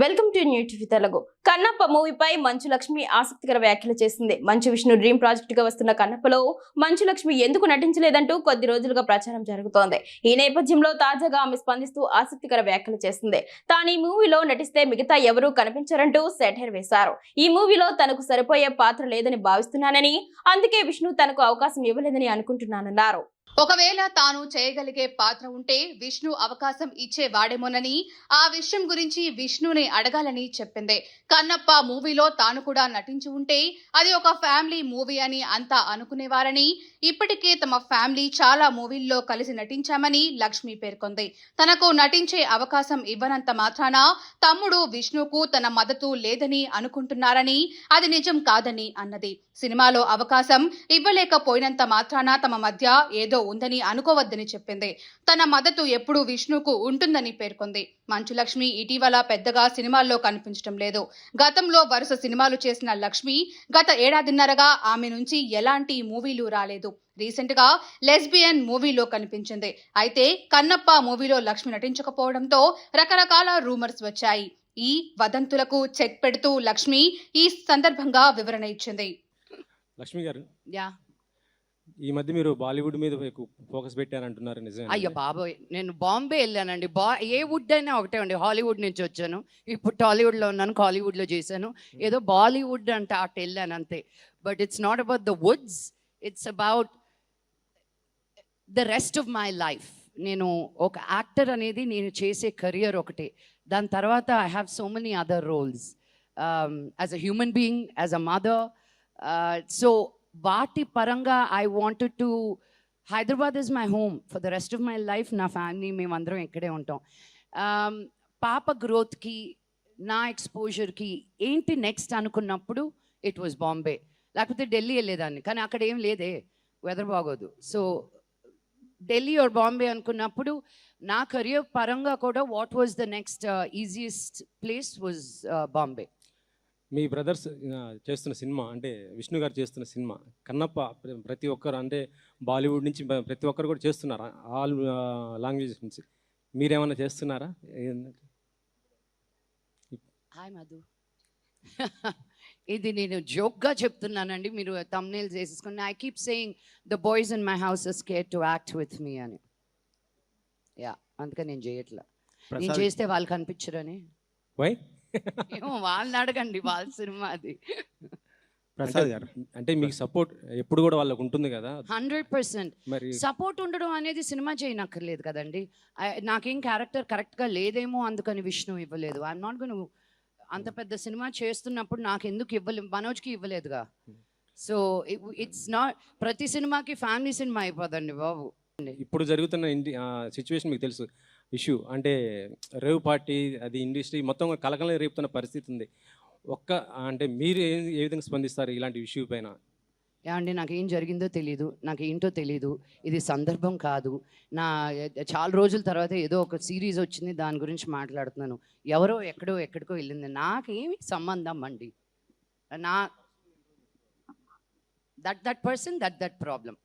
Welcome to New TV Telugu. Kannappa మూవీపై మంచు లక్ష్మి ఆసక్తికర వ్యాఖ్యలు చేసింది. మంచు విష్ణు డ్రీమ్ ప్రాజెక్ట్ గా వస్తున్న కన్నప్పలో మంచు లక్ష్మి ఎందుకు నటించలేదంటూ కొద్ది రోజులుగా ప్రచారం జరుగుతోంది. ఈ నేపథ్యంలో తాజాగా ఆమె స్పందిస్తూ ఆసక్తికర వ్యాఖ్యలు చేసింది. తాను ఈ మూవీలో నటిస్తే మిగతా ఎవరూ కనిపించరంటూ సెటైర్ వేశారు. ఈ మూవీలో తనకు సరిపోయే పాత్ర లేదని భావిస్తున్నానని, అందుకే విష్ణు తనకు అవకాశం ఇవ్వలేదని అనుకుంటున్నానన్నారు. ఒకవేళ తాను చేయగలిగే పాత్ర ఉంటే విష్ణు అవకాశం ఇచ్చేవాడేమోనని, ఆ విషయం గురించి విష్ణుని అడగాలని చెప్పింది. కన్నప్ప మూవీలో తాను కూడా నటించి ఉంటే అది ఒక ఫ్యామిలీ మూవీ అని అంతా అనుకునేవారని, ఇప్పటికే తమ ఫ్యామిలీ చాలా మూవీల్లో కలిసి నటించామని లక్ష్మి పేర్కొంది. తనకు నటించే అవకాశం ఇవ్వనంత మాత్రాన తమ్ముడు విష్ణుకు తన మద్దతు లేదని అనుకుంటున్నారని, అది నిజం కాదని అన్నది. సినిమాలో అవకాశం ఇవ్వలేకపోయినంత మాత్రాన తమ మధ్య ఏదో ఉందని అనుకోవద్దని చెప్పింది. తన మద్దతు ఎప్పుడూ విష్ణుకు ఉంటుందని పేర్కొంది. మంచు లక్ష్మి ఇటీవల పెద్దగా సినిమాల్లో కనిపించడం లేదు. గతంలో వరుస సినిమాలు చేసిన లక్ష్మి గత ఏడాదిన్నరగా ఆమె నుంచి ఎలాంటి మూవీలు రాలేదు. రీసెంట్ గా లెస్బియన్ మూవీలో కనిపించింది. అయితే కన్నప్ప మూవీలో లక్ష్మి నటించకపోవడంతో రకరకాల రూమర్స్ వచ్చాయి. ఈ వదంతులకు చెక్ పెడుతూ లక్ష్మి ఈ సందర్భంగా వివరణ ఇచ్చింది. లక్ష్మి గారు, ఈ మధ్య మీరు బాలీవుడ్ మీద ఫోకస్ పెట్టారంటున్నారు, నిజమే? అయ్యో బాబోయ్, నేను బాంబే వెళ్ళానండి. ఏ వుడ్ అయినా ఒకటే అండి. హాలీవుడ్ నుంచి వచ్చాను, ఇప్పుడు టాలీవుడ్లో ఉన్నాను, కాలీవుడ్లో చేశాను. ఏదో బాలీవుడ్ అంటే అటు వెళ్ళాను అంతే. But it's not about the Woods, it's about the rest of my life. నేను ఒక యాక్టర్ అనేది నేను చేసే కెరియర్ ఒకటే. దాని తర్వాత I have so many other roles as a human being, as a mother. So వాటి పరంగా I wanted to, Hyderabad is my home for the rest of my life. నా ఫ్యామిలీ మేమందరం ఇక్కడే ఉంటాం. పాప గ్రోత్కి, నా ఎక్స్పోజర్కి ఏంటి నెక్స్ట్ అనుకున్నప్పుడు ఇట్ వాజ్ బాంబే, లేకపోతే ఢిల్లీ వెళ్ళేదాన్ని. కానీ అక్కడ ఏం లేదే, వెదర్ బాగోదు. సో ఢిల్లీ ఆర్ బాంబే అనుకున్నప్పుడు నా కెరియర్ పరంగా కూడా what was the next easiest place was Bombay. Me brothers చేస్తున్న సినిమా, అంటే విష్ణు గారు చేస్తున్న సినిమా కన్నప్ప, ప్రతి ఒక్కరు అంటే బాలీవుడ్ నుంచి ప్రతి ఒక్కరు కూడా చేస్తున్నారా, ఆల్ లాంగ్వేజెస్ నుంచి? మీరేమన్నా చేస్తున్నారా? హాయ్ మధు, ఇది నేను జోక్గా చెప్తున్నానండి, మీరు థంబ్నెయిల్స్ వేసేసుకుని. I keep saying the boys in my house are scared to act with me అని. యా, అందుకని నేను చేయట్లా. నేను చేస్తే వాళ్ళు కనిపించరని. వై? ఏమో వాళ్ళని అడగండి, వాళ్ళ సినిమా అది. ప్రసాద్ గారు, అంటే మీకు సపోర్ట్ ఎప్పుడు కూడా వాళ్ళకు ఉంటుంది కదా? 100%. మరి సపోర్ట్ ఉండడం అనేది సినిమా చేయనక్కర్లేదు కదండి. నాకేం క్యారెక్టర్ కరెక్ట్గా లేదేమో అందుకని విష్ణు ఇవ్వలేదు. I'm not gone. అంత పెద్ద సినిమా చేస్తున్నప్పుడు నాకు ఎందుకు ఇవ్వలేదు? మనోజ్కి ఇవ్వలేదుగా. సో ఇట్స్ నాట్ ప్రతి సినిమాకి ఫ్యామిలీ సినిమా అయిపోదండి బాబు. ఇప్పుడు జరుగుతున్న సిచ్యువేషన్ మీకు తెలుసు, ఇష్యూ అంటే రేవ్ పార్టీ, అది ఇండస్ట్రీ మొత్తం కలకలం రేపుతున్న పరిస్థితి ఉంది. అంటే మీరు ఏ విధంగా స్పందిస్తారు ఇలాంటి ఇష్యూ పైన? అండి, నాకేం జరిగిందో తెలీదు, నాకేంటో తెలీదు. ఇది సందర్భం కాదు. చాలా రోజుల తర్వాత ఏదో ఒక సిరీస్ వచ్చింది, దాని గురించి మాట్లాడుతున్నాను. ఎవరో ఎక్కడికో వెళ్ళింది, నాకేమి సంబంధం అండి. నా దట్ పర్సన్ దట్ ప్రాబ్లం.